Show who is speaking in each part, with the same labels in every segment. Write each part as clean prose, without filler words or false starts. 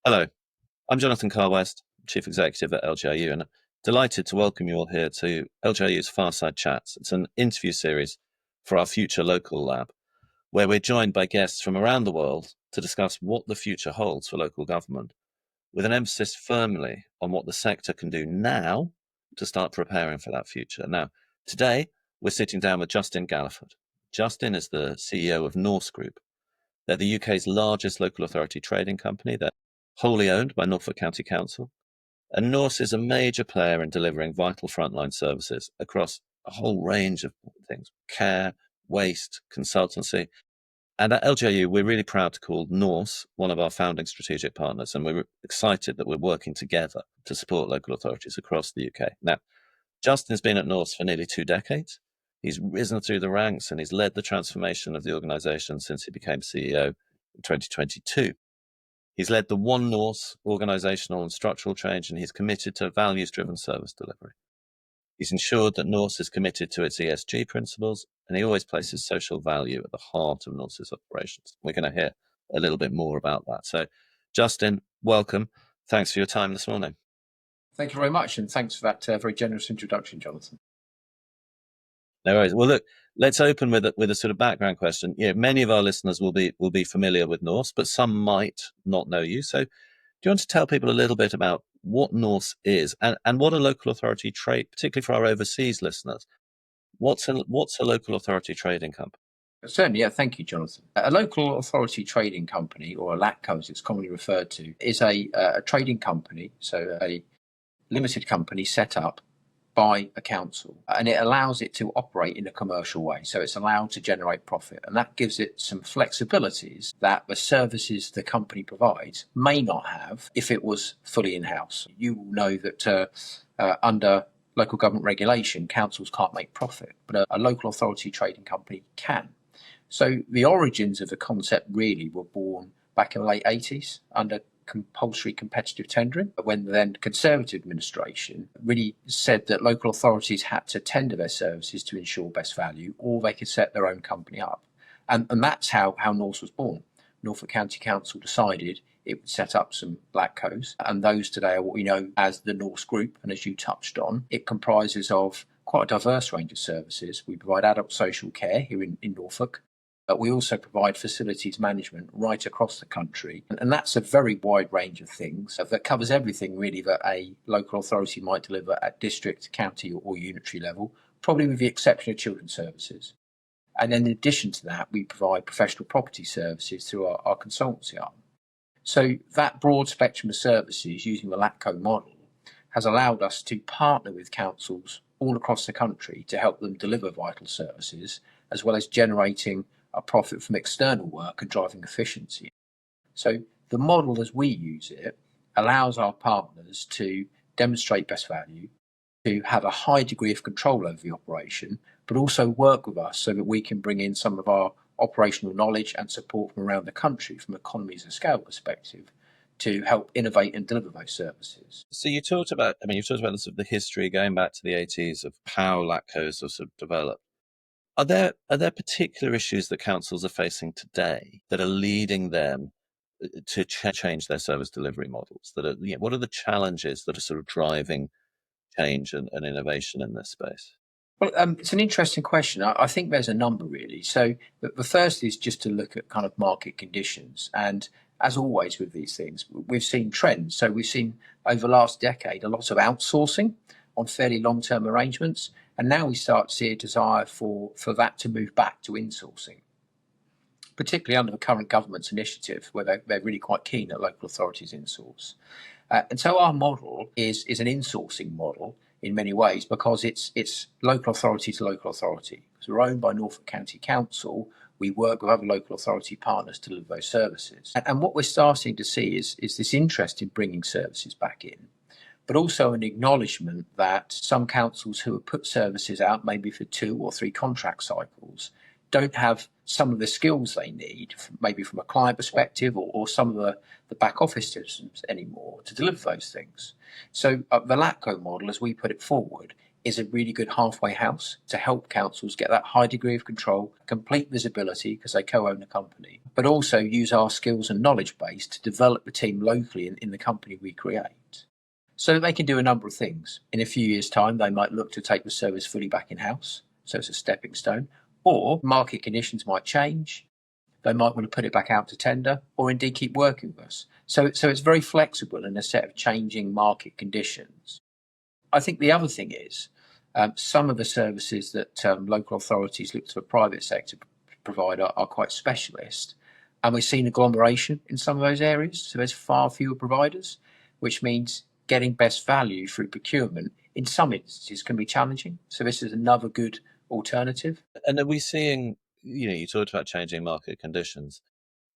Speaker 1: Hello, I'm Jonathan Carr-West, Chief Executive at LGIU, and delighted to welcome you all here to LGIU's Fireside Chats. It's an interview series for our future local lab, where we're joined by guests from around the world to discuss what the future holds for local government, with an emphasis firmly on what the sector can do now to start preparing for that future. Now, today, we're sitting down with Justin Galliford. Justin is the CEO of Norse Group. They're the UK's largest local authority trading company. They're wholly owned by Norfolk County Council. And Norse is a major player in delivering vital frontline services across a whole range of things: care, waste, consultancy. And at LGIU, we're really proud to call Norse one of our founding strategic partners. And we're excited that we're working together to support local authorities across the UK. Now, Justin's been at Norse for nearly 2 decades. He's risen through the ranks and he's led the transformation of the organisation since he became CEO in 2022. He's led the One Norse organisational and structural change, and he's committed to values-driven service delivery. He's ensured that Norse is committed to its ESG principles, and he always places social value at the heart of Norse's operations. We're going to hear a little bit more about that. So, Justin, welcome. Thanks for your time this morning.
Speaker 2: Thank you very much, and thanks for that very generous introduction, Jonathan.
Speaker 1: No worries. Well, look, let's open with a sort of background question. Many of our listeners will be familiar with Norse, but some might not know you. So, do you want to tell people a little bit about what Norse is and what a local authority trade, particularly for our overseas listeners? What's a local authority trading company?
Speaker 2: Certainly, yeah. Thank you, Jonathan. A local authority trading company, or a LATCo as it's commonly referred to, is a trading company, so a limited company set up by a council, and it allows it to operate in a commercial way. So it's allowed to generate profit, and that gives it some flexibilities that the services the company provides may not have if it was fully in-house. You will know that under local government regulation, councils can't make profit, but a local authority trading company can. So the origins of the concept really were born back in the late 80s under compulsory competitive tendering, when the then Conservative administration really said that local authorities had to tender their services to ensure best value, or they could set their own company up. And that's how Norse was born. Norfolk County Council decided it would set up some LATCOs, and those today are what we know as the Norse Group. And as you touched on, it comprises of quite a diverse range of services. We provide adult social care here in Norfolk. But we also provide facilities management right across the country. And that's a very wide range of things that covers everything really that a local authority might deliver at district, county or unitary level, probably with the exception of children's services. And then in addition to that, we provide professional property services through our consultancy arm. So that broad spectrum of services using the LATCo model has allowed us to partner with councils all across the country to help them deliver vital services, as well as generating a profit from external work and driving efficiency. So the model as we use it allows our partners to demonstrate best value, to have a high degree of control over the operation, but also work with us so that we can bring in some of our operational knowledge and support from around the country from economies of scale perspective to help innovate and deliver those services.
Speaker 1: So you've talked about the history going back to the 80s of how LATCOs have sort of developed. Are there particular issues that councils are facing today that are leading them to change their service delivery models? What are the challenges that are sort of driving change and innovation in this space?
Speaker 2: Well, it's an interesting question. I think there's a number really. So the first is just to look at kind of market conditions. And as always with these things, we've seen trends. So we've seen over the last decade a lot of outsourcing on fairly long-term arrangements. And now we start to see a desire for that to move back to insourcing, particularly under the current government's initiative, where they're really quite keen that local authorities insource. And so our model is an insourcing model in many ways, because it's local authority to local authority. So we're owned by Norfolk County Council. We work with other local authority partners to deliver those services. And what we're starting to see is this interest in bringing services back in, but also an acknowledgement that some councils who have put services out maybe for 2 or 3 contract cycles don't have some of the skills they need, maybe from a client perspective or some of the back office systems anymore to deliver those things. So the LATCo model, as we put it forward, is a really good halfway house to help councils get that high degree of control, complete visibility because they co-own the company, but also use our skills and knowledge base to develop the team locally in the company we create. So they can do a number of things. In a few years' time, they might look to take the service fully back in-house, so it's a stepping stone, or market conditions might change. They might want to put it back out to tender or indeed keep working with us. So it's very flexible in a set of changing market conditions. I think the other thing is some of the services that local authorities look to the private sector provide are quite specialist. And we've seen agglomeration in some of those areas. So there's far fewer providers, which means getting best value through procurement in some instances can be challenging. So this is another good alternative.
Speaker 1: And are we seeing, you talked about changing market conditions.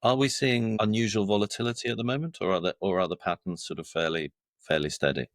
Speaker 1: Are we seeing unusual volatility at the moment, or are the patterns sort of fairly steady?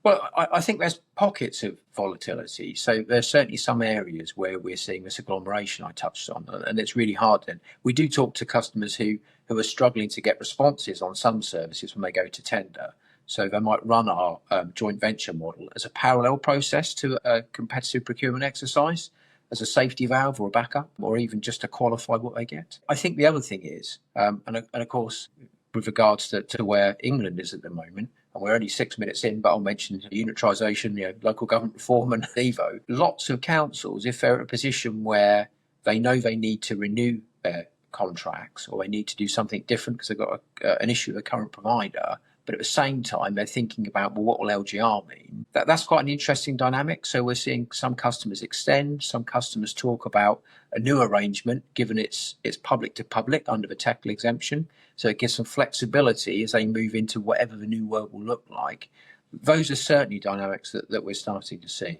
Speaker 2: Well, I think there's pockets of volatility. So there's certainly some areas where we're seeing this agglomeration I touched on, and it's really hard then. We do talk to customers who are struggling to get responses on some services when they go to tender. So they might run our joint venture model as a parallel process to a competitive procurement exercise, as a safety valve or a backup, or even just to qualify what they get. I think the other thing is, and of course, with regards to where England is at the moment, and we're only 6 minutes in, but I'll mention unitarisation, local government reform and EVO. Lots of councils, if they're in a position where they know they need to renew their contracts or they need to do something different because they've got an issue with a current provider, but at the same time they're thinking about, well, what will LGR mean? That's quite an interesting dynamic. So we're seeing some customers extend, some customers talk about a new arrangement given it's public to public under the technical exemption. So it gives some flexibility as they move into whatever the new world will look like. Those are certainly dynamics that we're starting to see.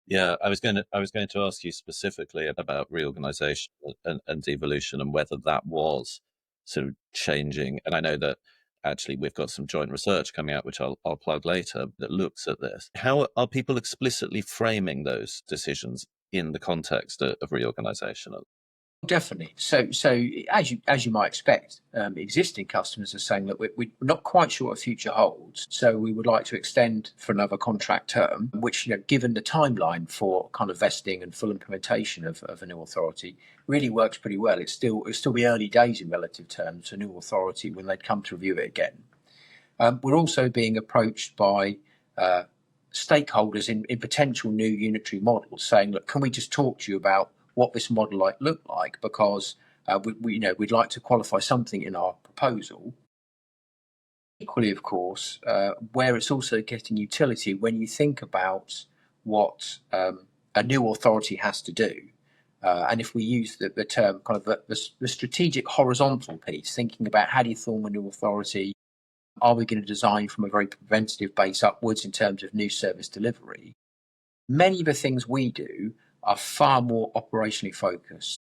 Speaker 1: Yeah, I was going to ask you specifically about reorganisation and devolution and whether that was sort of changing. And I know that actually we've got some joint research coming out, which I'll plug later, that looks at this. How are people explicitly framing those decisions in the context of reorganisation?
Speaker 2: Definitely. So as you might expect, existing customers are saying that we're not quite sure what future holds. So we would like to extend for another contract term, which, given the timeline for kind of vesting and full implementation of a new authority, really works pretty well. It's still the early days in relative terms to a new authority when they'd come to review it again. We're also being approached by stakeholders in potential new unitary models saying, look, can we just talk to you about what this model might look like, because we'd like to qualify something in our proposal. Equally, of course, where it's also getting utility when you think about what a new authority has to do. And if we use the term kind of the strategic horizontal piece, thinking about how do you form a new authority, are we going to design from a very preventative base upwards in terms of new service delivery? Many of the things we do are far more operationally focused.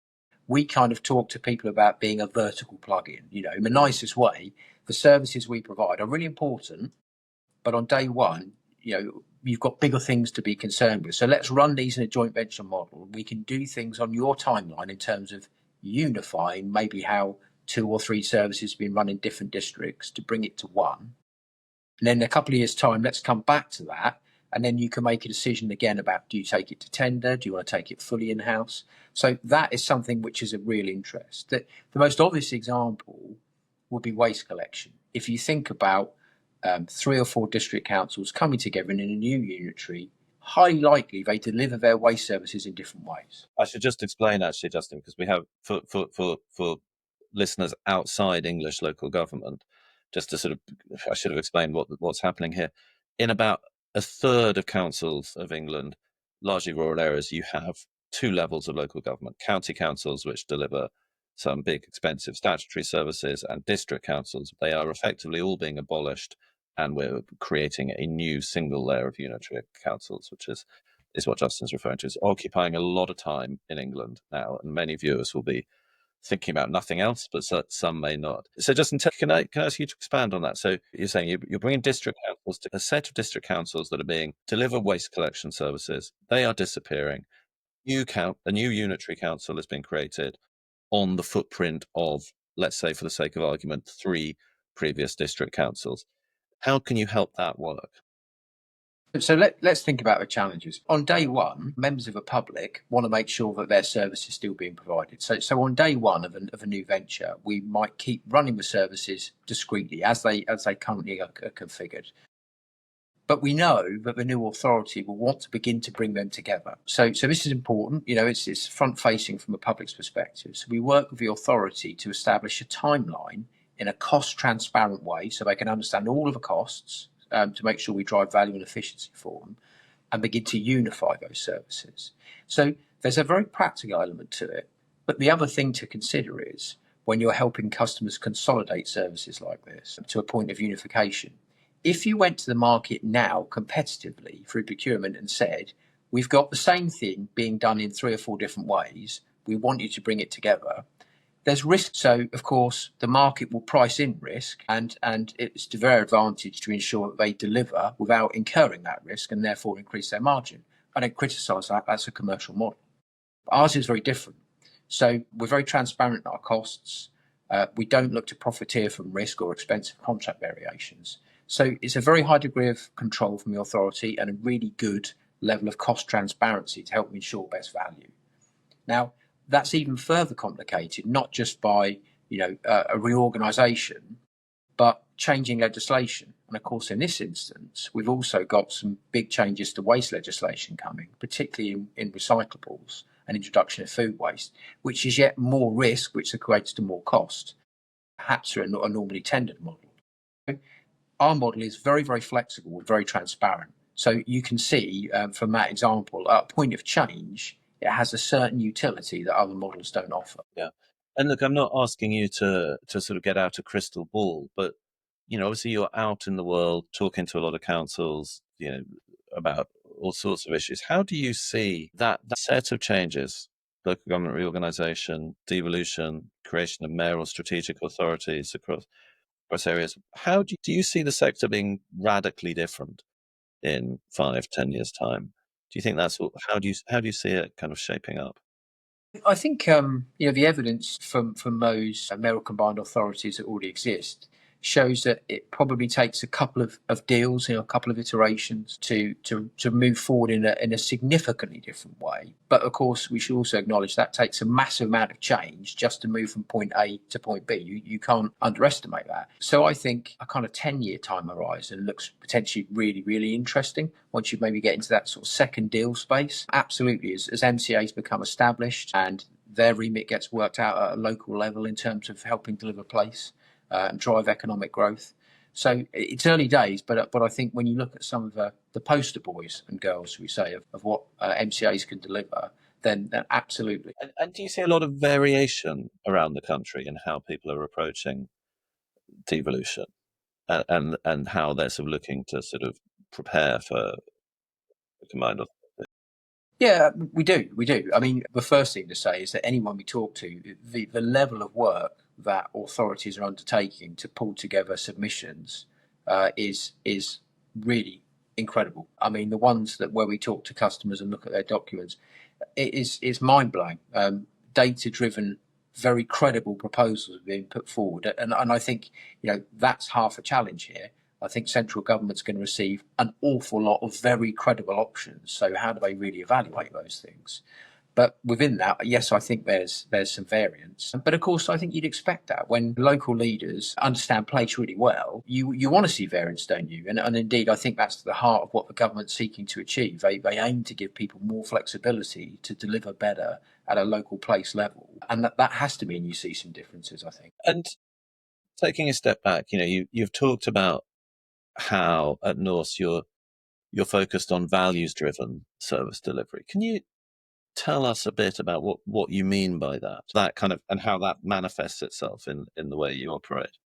Speaker 2: We kind of talk to people about being a vertical plug-in, in the nicest way. The services we provide are really important, but on day one, you've got bigger things to be concerned with. So let's run these in a joint venture model. We can do things on your timeline in terms of unifying maybe how 2 or 3 services have been run in different districts to bring it to one. And then in a couple of years' time, let's come back to that. And then you can make a decision again about, do you take it to tender? Do you want to take it fully in-house? So that is something which is of real interest. The most obvious example would be waste collection. If you think about 3 or 4 district councils coming together in a new unitary, highly likely they deliver their waste services in different ways.
Speaker 1: I should just explain, actually, Justin, because we have for listeners outside English local government, just to sort of, I should have explained what's happening here. In about a third of councils of England, largely rural areas, you have 2 levels of local government: county councils, which deliver some big, expensive statutory services, and district councils. They are effectively all being abolished, and we're creating a new single layer of unitary councils, which is what Justin's referring to. It's occupying a lot of time in England now, and many viewers will be thinking about nothing else, but some may not. So, Justin, can I ask you to expand on that? So, you're saying you're bringing district councils to a set of district councils that are being deliver waste collection services. They are disappearing. A new unitary council has been created on the footprint of, let's say, for the sake of argument, 3 previous district councils. How can you help that work?
Speaker 2: So let's think about the challenges. On day one, members of the public want to make sure that their service is still being provided. So on day one of a new venture, we might keep running the services discreetly as they currently are configured. But we know that the new authority will want to begin to bring them together. So this is important. It's front facing from the public's perspective. So we work with the authority to establish a timeline in a cost transparent way so they can understand all of the costs, to make sure we drive value and efficiency for them and begin to unify those services. So there's a very practical element to it. But the other thing to consider is when you're helping customers consolidate services like this to a point of unification, if you went to the market now competitively through procurement and said, we've got the same thing being done in 3 or 4 different ways, we want you to bring it together, there's risk. So, of course, the market will price in risk, and it's to their advantage to ensure that they deliver without incurring that risk and therefore increase their margin. I don't criticise that. That's a commercial model. But ours is very different. So we're very transparent in our costs. We don't look to profiteer from risk or expensive contract variations. So it's a very high degree of control from the authority and a really good level of cost transparency to help ensure best value. Now, that's even further complicated, not just by a reorganisation, but changing legislation. And of course, in this instance, we've also got some big changes to waste legislation coming, particularly in recyclables and introduction of food waste, which is yet more risk, which equates to more cost, perhaps through a normally tendered model. Our model is very, very flexible, very transparent. So you can see from that example, at a point of change, it has a certain utility that other models don't offer.
Speaker 1: Yeah. And look, I'm not asking you to sort of get out a crystal ball, but, obviously you're out in the world talking to a lot of councils, about all sorts of issues. How do you see that set of changes, local government reorganisation, devolution, creation of mayoral strategic authorities across areas, how do you see the sector being radically different in 5-10 years' time? Do you think how do you see it kind of shaping up?
Speaker 2: I think the evidence from those mayoral combined authorities that already exist shows that it probably takes a couple of deals, a couple of iterations to move forward in a significantly different way. But of course, we should also acknowledge that takes a massive amount of change just to move from point A to point B. You can't underestimate that. So I think a kind of 10-year time horizon looks potentially really, really interesting once you maybe get into that sort of second deal space. Absolutely, as MCAs become established and their remit gets worked out at a local level in terms of helping deliver place and drive economic growth. So it's early days, but I think when you look at some of the poster boys and girls, we say, of what MCAs can deliver, then absolutely.
Speaker 1: And do you see a lot of variation around the country in how people are approaching devolution and how they're sort of looking to sort of prepare for the combined authority?
Speaker 2: Yeah, we do. I mean, the first thing to say is that anyone we talk to, the level of work that authorities are undertaking to pull together submissions is really incredible. I mean, the ones where we talk to customers and look at their documents, it's mind blowing. Data driven, very credible proposals are being put forward, and I think that's half a challenge here. I think central government's going to receive an awful lot of very credible options. So how do they really evaluate those things? But within that, yes, I think there's some variance. But of course, I think you'd expect that when local leaders understand place really well, you want to see variance, don't you? And indeed, I think that's the heart of what the government's seeking to achieve. They aim to give people more flexibility to deliver better at a local place level. And that has to mean you see some differences, I think.
Speaker 1: And taking a step back, you've talked about how at Norse you're focused on values-driven service delivery. Can you tell us a bit about what you mean by that kind of, and how that manifests itself in the way you operate?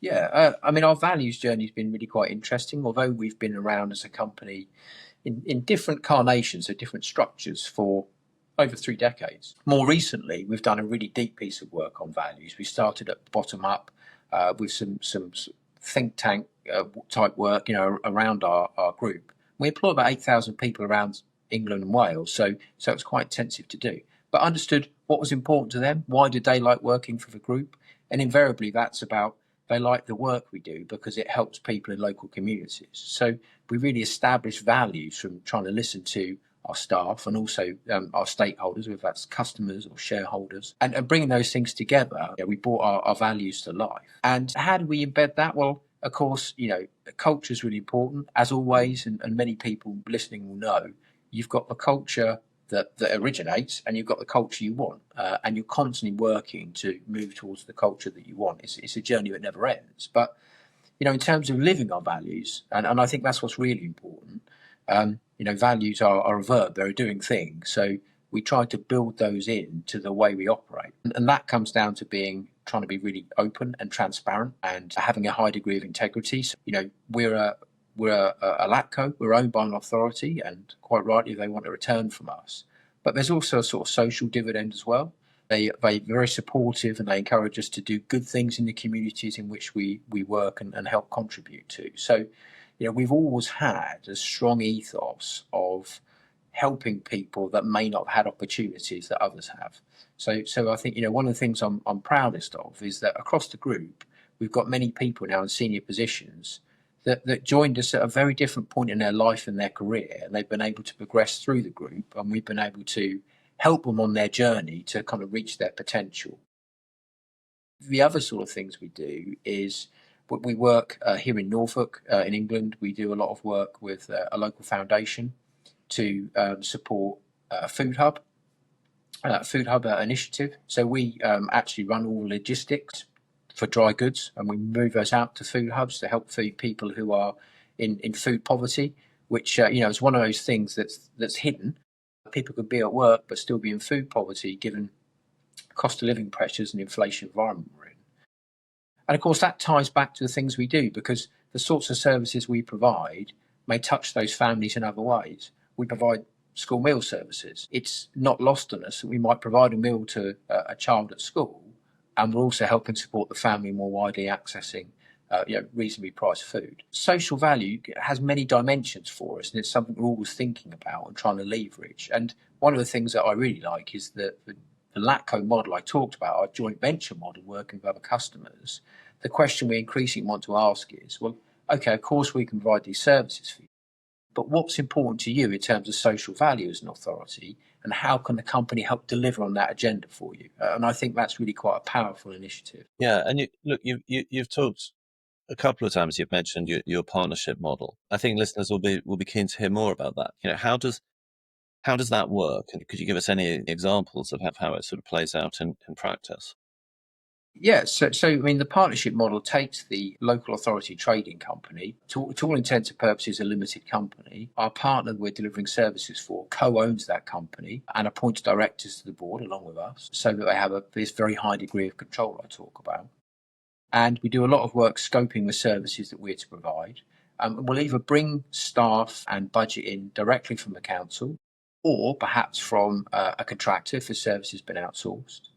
Speaker 2: Yeah, I mean, our values journey has been really quite interesting. Although we've been around as a company in different carnations, so different structures for over 3 decades. More recently, we've done a really deep piece of work on values. We started at the bottom up with some think tank type work, around our group. We employ about 8,000 people around England and Wales, so it's quite intensive to do. But understood what was important to them. Why did they like working for the group? And invariably, that's about They like the work we do because it helps people in local communities. So we really establish values from trying to listen to our staff and also our stakeholders, whether that's customers or shareholders, and bringing those things together. We brought our values to life. And how do we embed that? Well, of course, culture is really important, as always, and many people listening will know. You've got the culture that originates, and you've got the culture you want, and you're constantly working to move towards the culture that you want. It's a journey that never ends. But in terms of living our values, and I think that's what's really important. Values are a verb; they're a doing thing. So we try to build those into the way we operate, and that comes down to trying to be really open and transparent, and having a high degree of integrity. So, we're a LATCo. We're owned by an authority, and quite rightly, they want a return from us. But there's also a sort of social dividend as well. They're very supportive, and they encourage us to do good things in the communities in which we work and help contribute to. So, we've always had a strong ethos of helping people that may not have had opportunities that others have. So I think one of the things I'm proudest of is that across the group, we've got many people now in senior positions that joined us at a very different point in their life and their career, and they've been able to progress through the group, and we've been able to help them on their journey to kind of reach their potential. The other sort of things we do is we work here in Norfolk, in England. We do a lot of work with a local foundation to support a food hub initiative. So we actually run all logistics for dry goods, and we move those out to food hubs to help feed people who are in food poverty, which is one of those things that's hidden. People could be at work but still be in food poverty given cost of living pressures and inflation environment we're in. And of course, that ties back to the things we do, because the sorts of services we provide may touch those families in other ways. We provide school meal services. It's not lost on us that we might provide a meal to a child at school, and we're also helping support the family more widely accessing reasonably priced food. Social value has many dimensions for us, and it's something we're always thinking about and trying to leverage. And one of the things that I really like is that the LATCo model I talked about, our joint venture model working with other customers. The question we increasingly want to ask is, well, okay, of course we can provide these services for you, but what's important to you in terms of social value as an authority, and how can the company help deliver on that agenda for you? And I think that's really quite a powerful initiative.
Speaker 1: Yeah, and you've talked a couple of times. You've mentioned your partnership model. I think listeners will be keen to hear more about that. How does that work? And could you give us any examples of how it sort of plays out in practice?
Speaker 2: Yeah, so I mean, the partnership model takes the local authority trading company, to all intents and purposes, a limited company. Our partner we're delivering services for co-owns that company and appoints directors to the board along with us, so that they have this very high degree of control I talk about. And we do a lot of work scoping the services that we're to provide. We'll either bring staff and budget in directly from the council, or perhaps from a contractor if the service has been outsourced.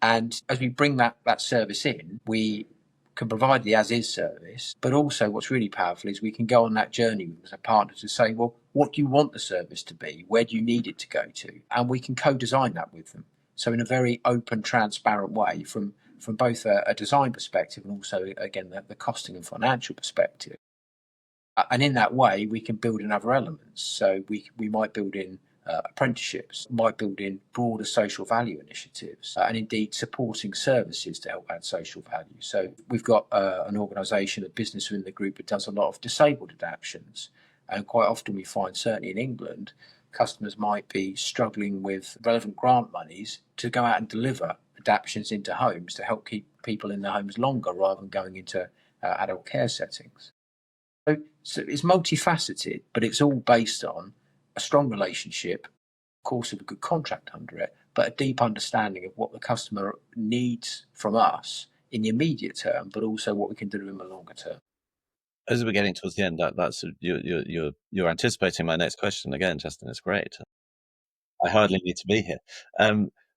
Speaker 2: And as we bring that service in, we can provide the as-is service, but also what's really powerful is we can go on that journey with a partner to say, well, what do you want the service to be? Where do you need it to go to? And we can co-design that with them. So in a very open, transparent way from both a design perspective and also, again, the costing and financial perspective. And in that way, we can build in other elements. So we might build in apprenticeships, might build in broader social value initiatives, and indeed supporting services to help add social value. So we've got an organisation, a business within the group that does a lot of disabled adaptations. And quite often we find, certainly in England, customers might be struggling with relevant grant monies to go out and deliver adaptations into homes to help keep people in their homes longer rather than going into adult care settings. So it's multifaceted, but it's all based on a strong relationship, of course, with a good contract under it, but a deep understanding of what the customer needs from us in the immediate term, but also what we can do in the longer term.
Speaker 1: As we're getting towards the end, that's you're anticipating my next question again, Justin. It's great. I hardly need to be here,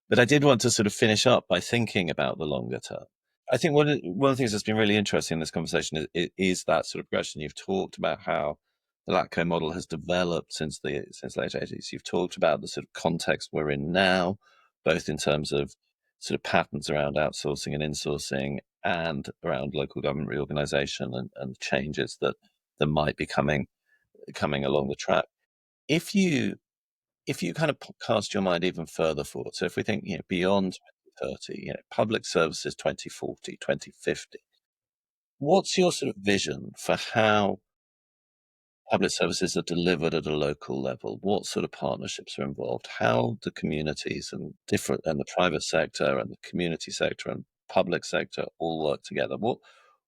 Speaker 1: but I did want to sort of finish up by thinking about the longer term. I think one of the things that's been really interesting in this conversation is that sort of progression. You've talked about how the LATCo model has developed since the late 80s. You've talked about the sort of context we're in now, both in terms of sort of patterns around outsourcing and insourcing, and around local government reorganisation and changes that might be coming along the track. If you kind of cast your mind even further forward, so if we think beyond 2030, public services 2040, 2050, what's your sort of vision for how public services are delivered at a local level? What sort of partnerships are involved? How do communities and the private sector and the community sector and public sector all work together? What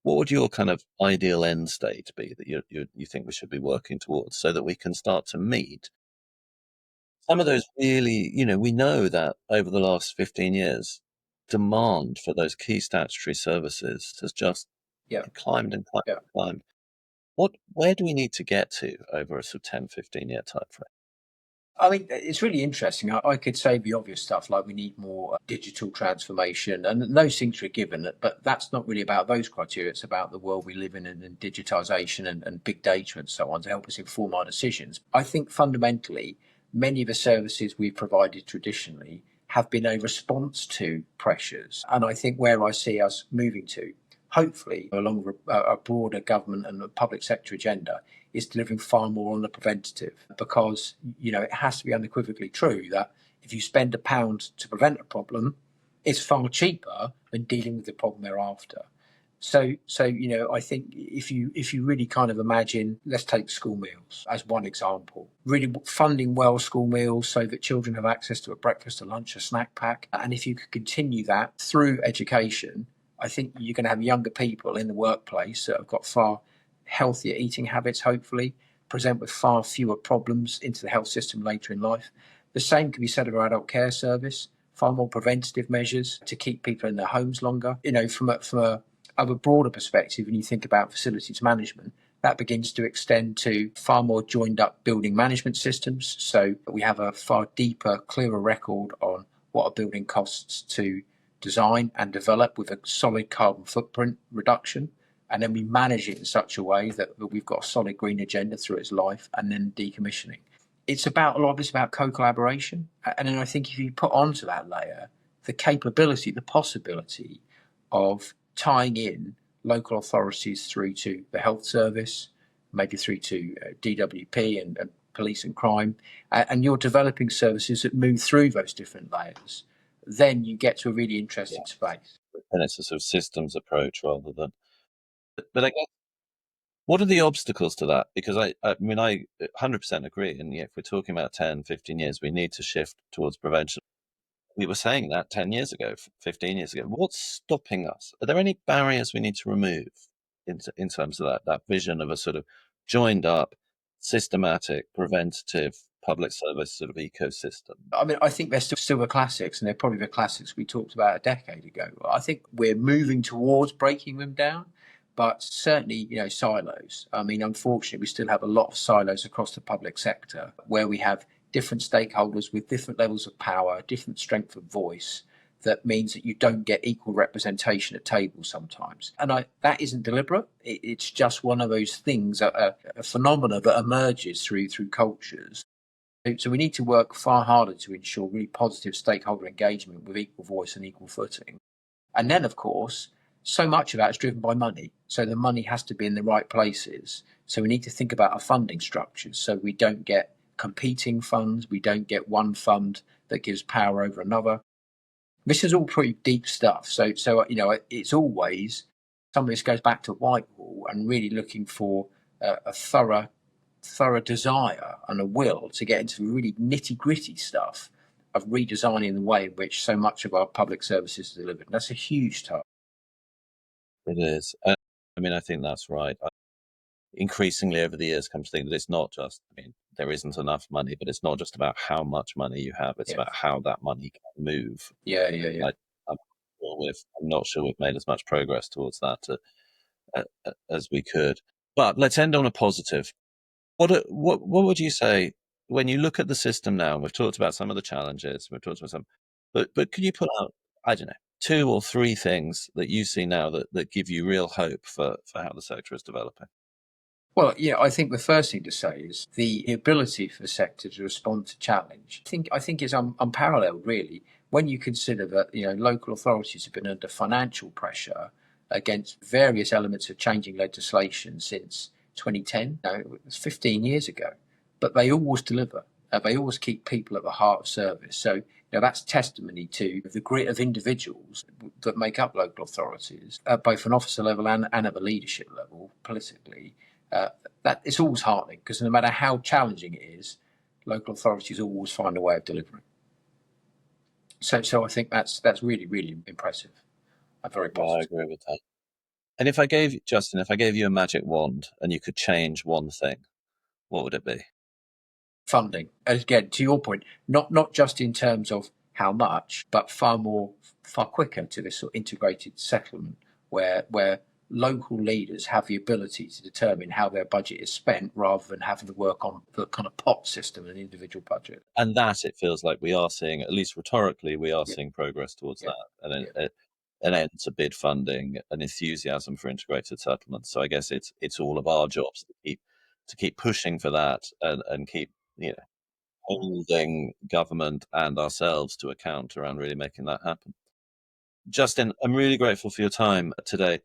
Speaker 1: would your kind of ideal end state be that you think we should be working towards, so that we can start to meet some of those really, we know that over the last 15 years, demand for those key statutory services has just climbed and climbed and climbed. Where do we need to get to over a sort of 10, 15-year time frame?
Speaker 2: I mean, it's really interesting. I could say the obvious stuff like we need more digital transformation, and those things are given, but that's not really about those criteria. It's about the world we live in and digitization and big data and so on to help us inform our decisions. I think fundamentally, many of the services we've provided traditionally have been a response to pressures. And I think where I see us moving to, hopefully, along a broader government and public sector agenda, is delivering far more on the preventative, because it has to be unequivocally true that if you spend £1 to prevent a problem, it's far cheaper than dealing with the problem thereafter. So I think if you really kind of imagine, let's take school meals as one example, really funding well school meals so that children have access to a breakfast, a lunch, a snack pack, and if you could continue that through education, I think you're going to have younger people in the workplace that have got far healthier eating habits, hopefully, present with far fewer problems into the health system later in life. The same can be said of our adult care service, far more preventative measures to keep people in their homes longer. From a broader perspective, when you think about facilities management, that begins to extend to far more joined up building management systems. So we have a far deeper, clearer record on what a building costs to design and develop with a solid carbon footprint reduction. And then we manage it in such a way that we've got a solid green agenda through its life, and then decommissioning. It's about a lot of this about co-collaboration. And then I think if you put onto that layer the capability, the possibility of tying in local authorities through to the health service, maybe through to DWP and police and crime, and you're developing services that move through those different layers, then you get to a really interesting space.
Speaker 1: And it's a sort of systems approach rather than. But I guess, what are the obstacles to that? Because I mean, I 100% agree. And if we're talking about 10, 15 years, we need to shift towards prevention. We were saying that 10 years ago, 15 years ago. What's stopping us? Are there any barriers we need to remove in terms of that vision of a sort of joined up, systematic, preventative public service sort of ecosystem?
Speaker 2: I mean, I think they're still the classics, and they're probably the classics we talked about a decade ago. I think we're moving towards breaking them down, but certainly, silos. I mean, unfortunately, we still have a lot of silos across the public sector where we have different stakeholders with different levels of power, different strength of voice. That means that you don't get equal representation at tables sometimes. And that isn't deliberate. It's just one of those things, a phenomena that emerges through cultures. So we need to work far harder to ensure really positive stakeholder engagement with equal voice and equal footing. And then, of course, so much of that is driven by money. So the money has to be in the right places. So we need to think about our funding structures so we don't get competing funds. We don't get one fund that gives power over another. This is all pretty deep stuff. So it's always, some of this goes back to Whitehall and really looking for a thorough desire and a will to get into the really nitty-gritty stuff of redesigning the way in which so much of our public services is delivered. And that's a huge task.
Speaker 1: It is. I mean, I think that's right. Increasingly over the years come to think that it's not just, there isn't enough money, but it's not just about how much money you have. It's about how that money can move.
Speaker 2: Yeah.
Speaker 1: I'm not sure we've made as much progress towards that as we could. But let's end on a positive. What would you say when you look at the system now? And we've talked about some of the challenges. We've talked about some, but could you put out, I don't know, 2 or 3 things that you see now that give you real hope for how the sector is developing?
Speaker 2: Well, I think the first thing to say is the ability for the sector to respond to challenge. I think is unparalleled, really, when you consider that local authorities have been under financial pressure against various elements of changing legislation since 2010. No, it was 15 years ago, but they always deliver. They always keep people at the heart of service. So that's testimony to the grit of individuals that make up local authorities, both an officer level and at the leadership level, politically. That it's always heartening, because no matter how challenging it is, local authorities always find a way of delivering. So I think that's really, really impressive. Very positive.
Speaker 1: I agree with that. And if I gave you a magic wand and you could change one thing, what would it be?
Speaker 2: Funding. And again, to your point, not just in terms of how much, but far quicker to this sort of integrated settlement where local leaders have the ability to determine how their budget is spent, rather than having to work on the kind of pot system and individual budget.
Speaker 1: And that, it feels like we are seeing, at least rhetorically, we are seeing progress towards that. And an end to bid funding, an enthusiasm for integrated settlements. So I guess it's all of our jobs to keep pushing for that, and keep holding government and ourselves to account around really making that happen. Justin, I'm really grateful for your time today.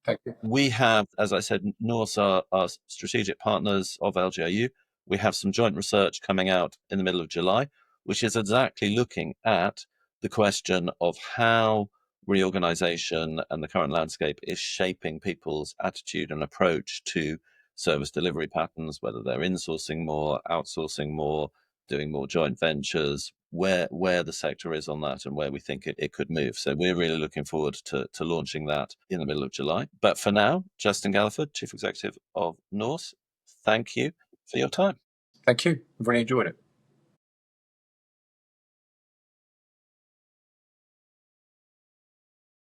Speaker 2: Thank you.
Speaker 1: We have, as I said, Norse are strategic partners of LGIU. We have some joint research coming out in the middle of July, which is exactly looking at the question of how reorganisation and the current landscape is shaping people's attitude and approach to service delivery patterns, whether they're insourcing more, outsourcing more, doing more joint ventures, where the sector is on that and where we think it could move. So we're really looking forward to launching that in the middle of July. But for now, Justin Galliford, Chief Executive of Norse, thank you for your time.
Speaker 2: Thank you. I've really enjoyed it.